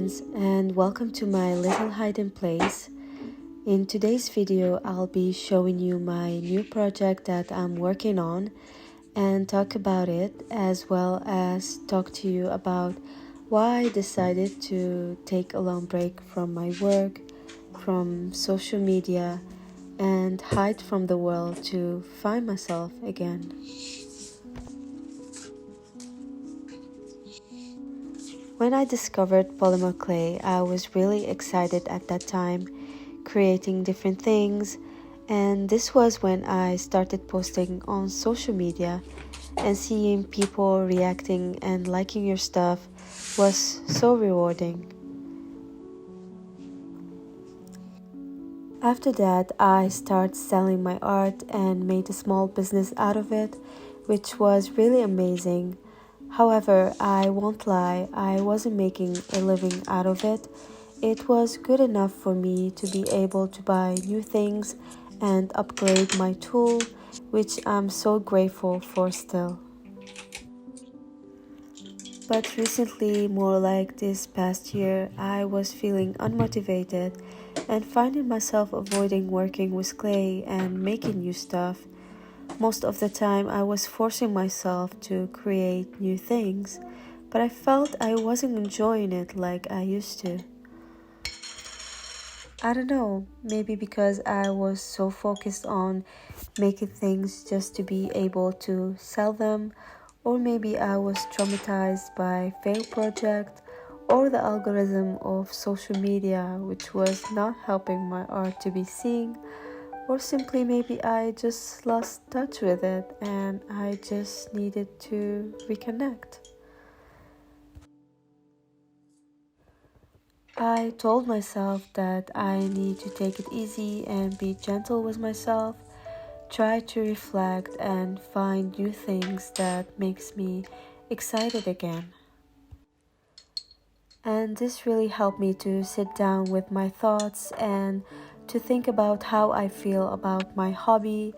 friends, and welcome to my little hiding place. In today's video, I'll be showing you my new project that I'm working on and talk about it, as well as talk to you about why I decided to take a long break from my work, from social media, and hide from the world to find myself again. When I discovered polymer clay, I was really excited at that time, creating different things, and this was when I started posting on social media, and seeing people reacting and liking your stuff was so rewarding. After that, I started selling my art and made a small business out of it, which was really amazing. However, I won't lie, I wasn't making a living out of it. It was good enough for me to be able to buy new things and upgrade my tool, which I'm so grateful for still. But recently, more like this past year, I was feeling unmotivated and finding myself avoiding working with clay and making new stuff. Most of the time, I was forcing myself to create new things, but I felt I wasn't enjoying it like I used to. I don't know, maybe because I was so focused on making things just to be able to sell them, or maybe I was traumatized by failed project or the algorithm of social media, which was not helping my art to be seen, or simply maybe I just lost touch with it and I just needed to reconnect. I told myself that I need to take it easy and be gentle with myself, try to reflect and find new things that makes me excited again. And this really helped me to sit down with my thoughts and to think about how I feel about my hobby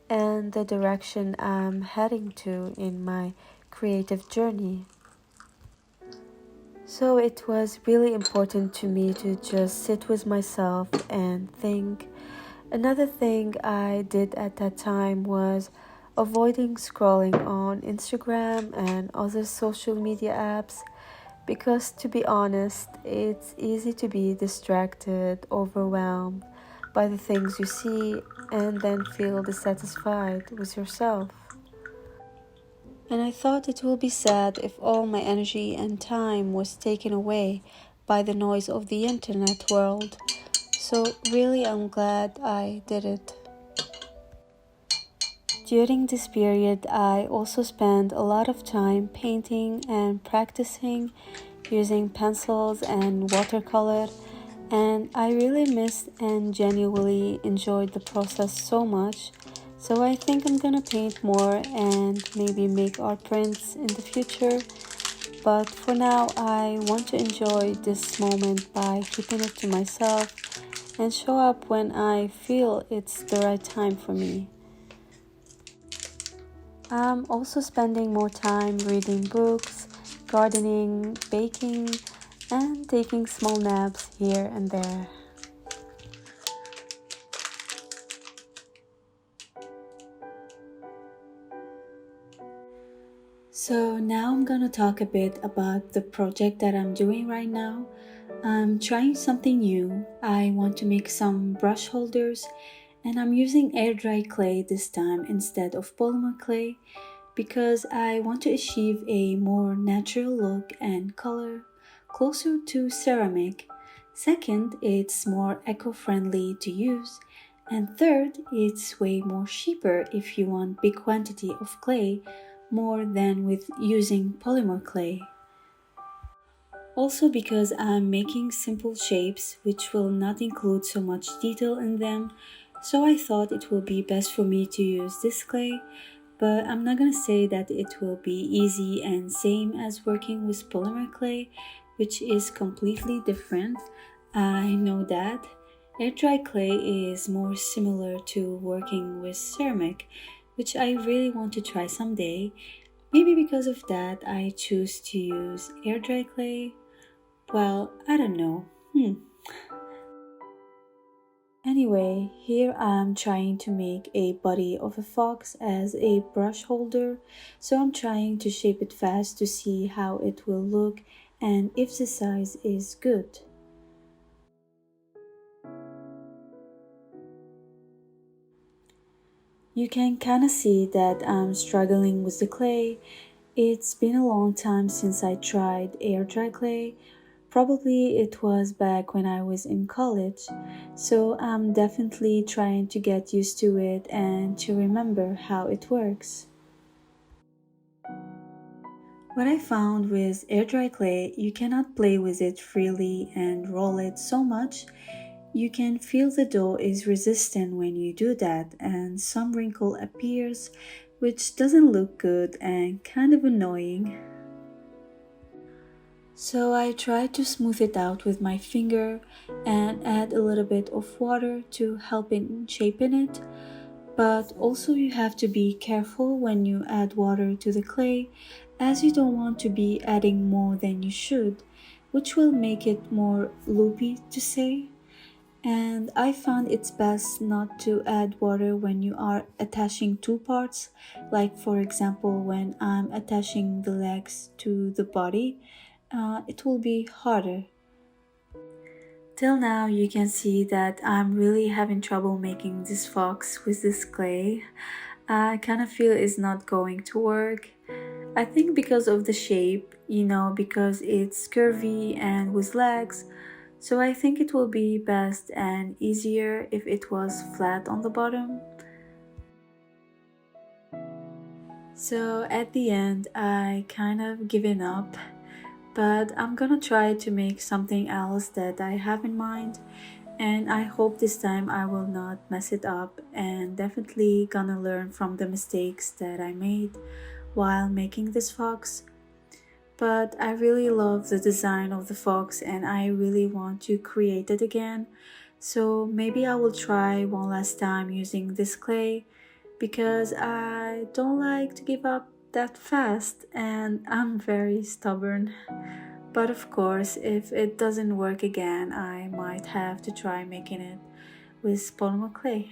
and the direction I'm heading to in my creative journey. So it was really important to me to just sit with myself and think. Another thing I did at that time was avoiding scrolling on Instagram and other social media apps, because to be honest, it's easy to be distracted, overwhelmed by the things you see, and then feel dissatisfied with yourself. And I thought it would be sad if all my energy and time was taken away by the noise of the internet world. So really I'm glad I did it. During this period, I also spent a lot of time painting and practicing using pencils and watercolor, and I really missed and genuinely enjoyed the process so much. So I think I'm gonna paint more and maybe make art prints in the future. But for now, I want to enjoy this moment by keeping it to myself and show up when I feel it's the right time for me. I'm also spending more time reading books, gardening, baking, and taking small naps here and there. So now I'm gonna talk a bit about the project that I'm doing right now. I'm trying something new. I want to make some brush holders, and I'm using air dry clay this time instead of polymer clay because I want to achieve a more natural look and color closer to ceramic. Second, it's more eco-friendly to use. And third, it's way more cheaper if you want big quantity of clay more than with using polymer clay. Also because I'm making simple shapes which will not include so much detail in them, so I thought it will be best for me to use this clay, but I'm not gonna say that it will be easy and same as working with polymer clay, which is completely different. I know that. Air dry clay is more similar to working with ceramic, which I really want to try someday. Maybe because of that I choose to use air dry clay. Well, I don't know. Anyway, here I'm trying to make a body of a fox as a brush holder, so I'm trying to shape it fast to see how it will look and if the size is good. You can kind of see that I'm struggling with the clay. It's been a long time since I tried air dry clay. Probably it was back when I was in college. So I'm definitely trying to get used to it and to remember how it works. What I found with air dry clay, you cannot play with it freely and roll it so much. You can feel the dough is resistant when you do that, and some wrinkle appears, which doesn't look good and kind of annoying. So I try to smooth it out with my finger and add a little bit of water to help in shaping it. But also you have to be careful when you add water to the clay, as you don't want to be adding more than you should, which will make it more loopy to say. And I found it's best not to add water when you are attaching two parts, like for example when I'm attaching the legs to the body, it will be harder. Till now you can see that I'm really having trouble making this fox with this clay. I kind of feel it's not going to work. I think because of the shape, because it's curvy and with legs. So I think it will be best and easier if it was flat on the bottom. So at the end, I kind of given up, but I'm gonna try to make something else that I have in mind, and I hope this time I will not mess it up and definitely gonna learn from the mistakes that I made while making this fox. But I really love the design of the fox and I really want to create it again. So maybe I will try one last time using this clay because I don't like to give up that fast and I'm very stubborn. But of course, if it doesn't work again, I might have to try making it with polymer clay.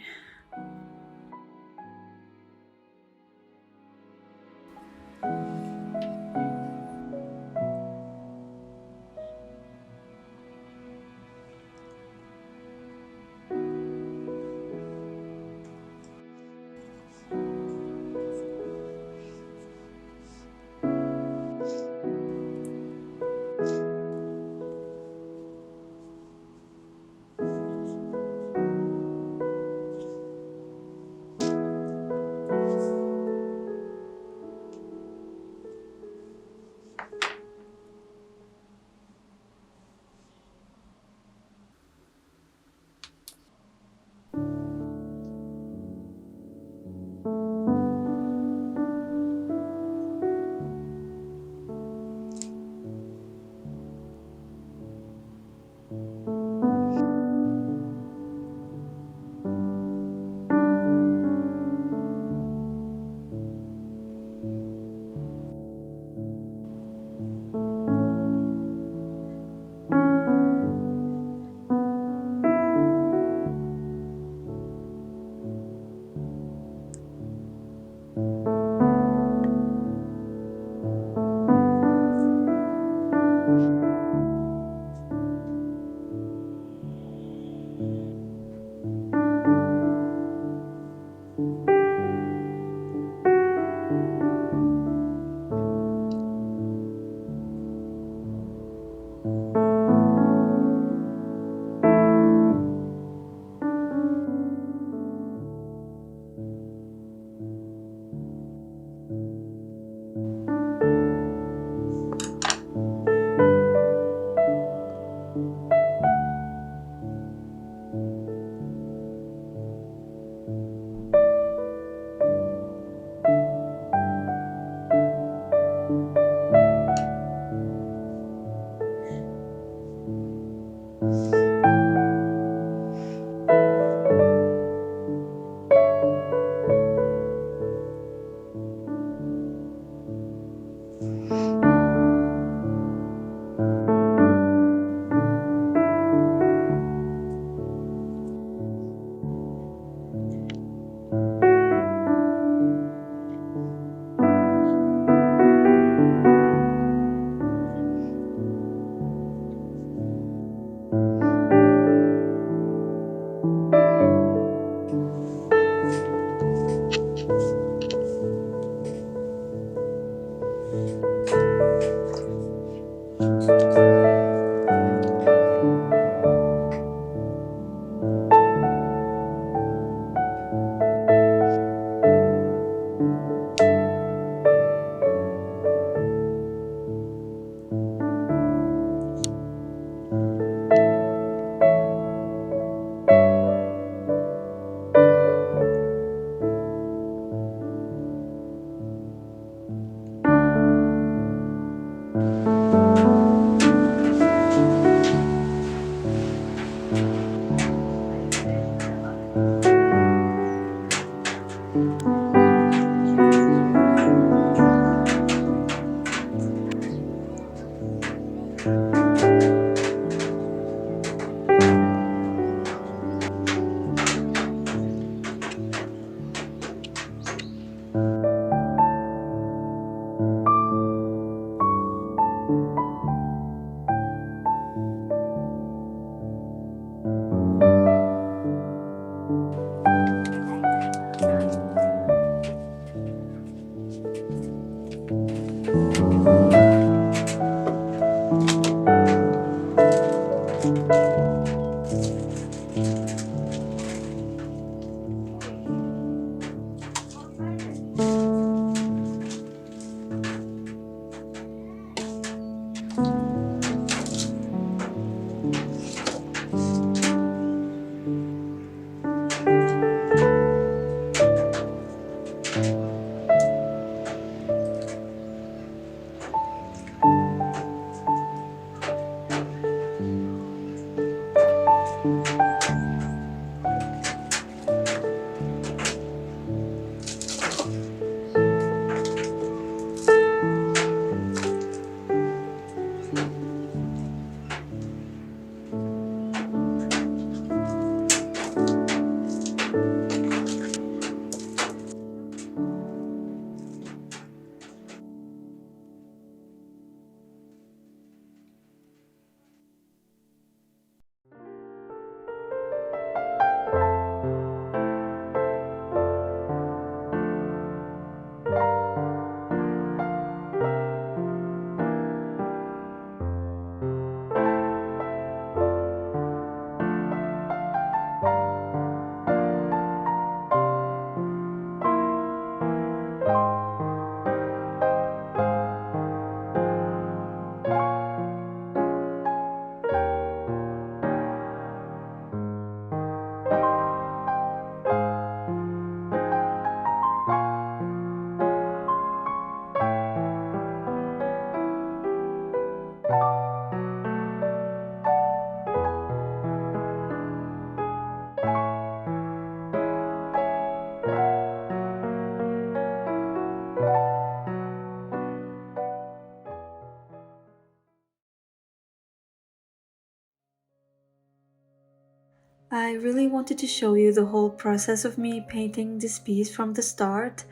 I really wanted to show you the whole process of me painting this piece from the start,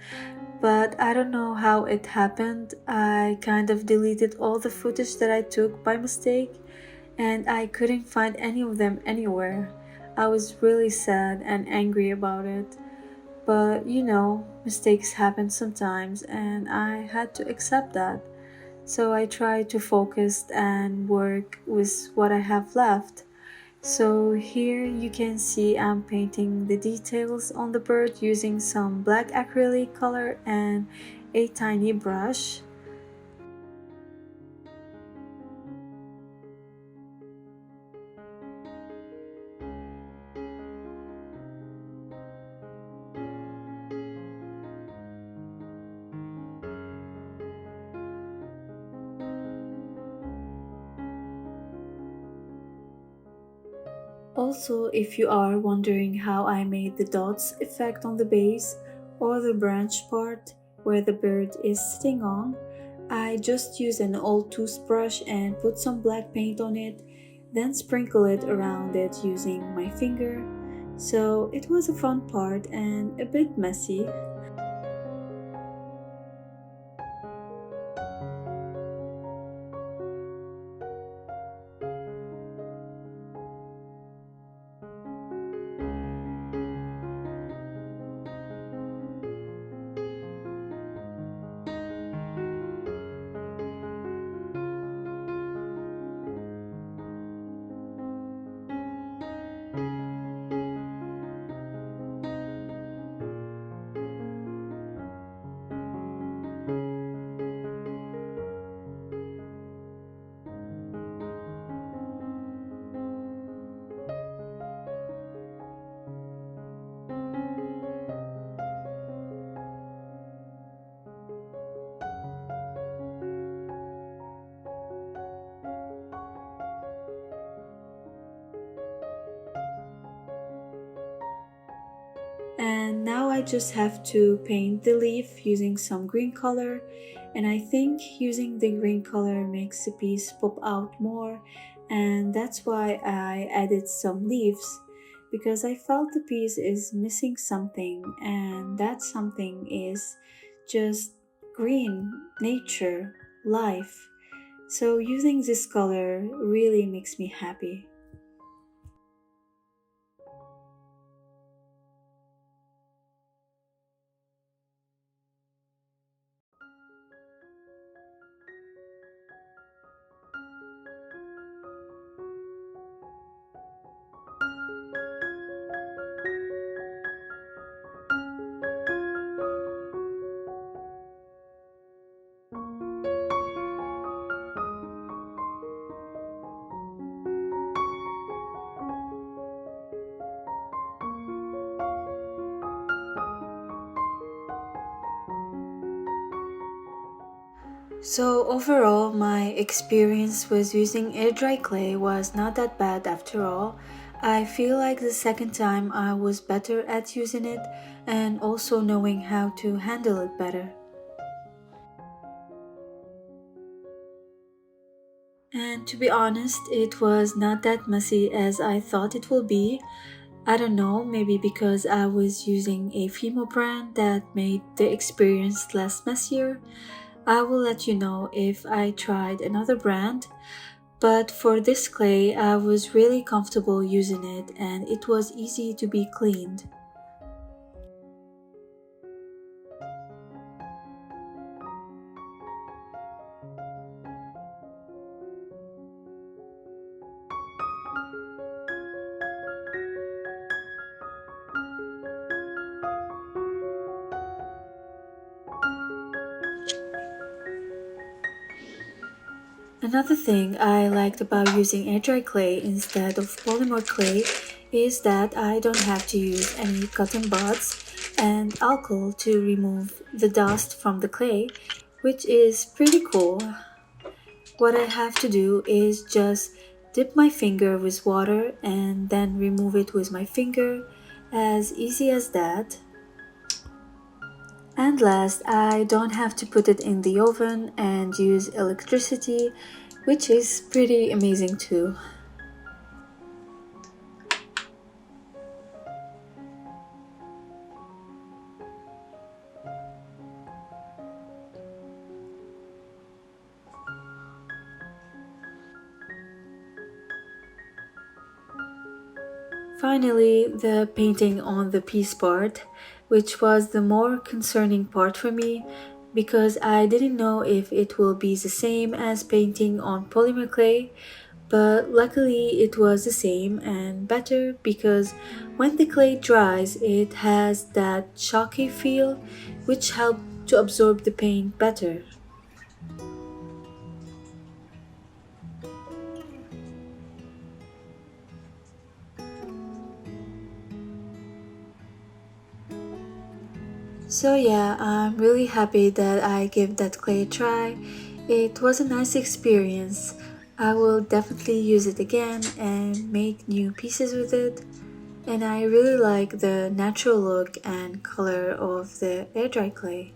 but I don't know how it happened. I kind of deleted all the footage that I took by mistake, and I couldn't find any of them anywhere. I was really sad and angry about it. But mistakes happen sometimes, and I had to accept that. So I tried to focus and work with what I have left. So here you can see I'm painting the details on the bird using some black acrylic color and a tiny brush. Also, if you are wondering how I made the dots effect on the base or the branch part where the bird is sitting on, I just use an old toothbrush and put some black paint on it, then sprinkle it around it using my finger. So it was a fun part and a bit messy. And now I just have to paint the leaf using some green color, and I think using the green color makes the piece pop out more, and that's why I added some leaves, because I felt the piece is missing something, and that something is just green, nature, life. So using this color really makes me happy. So overall, my experience with using air dry clay was not that bad after all. I feel like the second time I was better at using it and also knowing how to handle it better. And to be honest, it was not that messy as I thought it would be. I don't know, maybe because I was using a Fimo brand that made the experience less messier. I will let you know if I tried another brand. But for this clay, I was really comfortable using it and it was easy to be cleaned. Another thing I liked about using air dry clay instead of polymer clay is that I don't have to use any cotton buds and alcohol to remove the dust from the clay, which is pretty cool. What I have to do is just dip my finger with water and then remove it with my finger, as easy as that. And last, I don't have to put it in the oven and use electricity, which is pretty amazing too. Finally, the painting on the piece part, which was the more concerning part for me because I didn't know if it will be the same as painting on polymer clay, but luckily it was the same and better because when the clay dries it has that chalky feel which helped to absorb the paint better. So yeah, I'm really happy that I gave that clay a try. It was a nice experience. I will definitely use it again and make new pieces with it. And I really like the natural look and color of the air dry clay.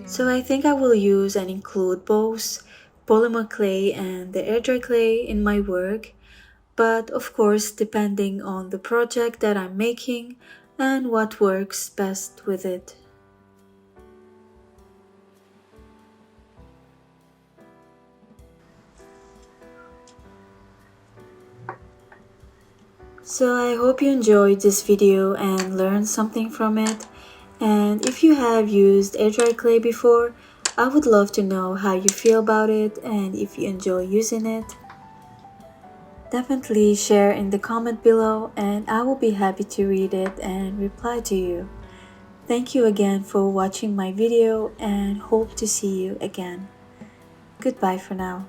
So I think I will use and include both polymer clay and the air dry clay in my work, but of course depending on the project that I'm making and what works best with it. So I hope you enjoyed this video and learned something from it. And if you have used air dry clay before, I would love to know how you feel about it and if you enjoy using it. Definitely share in the comment below and I will be happy to read it and reply to you. Thank you again for watching my video and hope to see you again. Goodbye for now.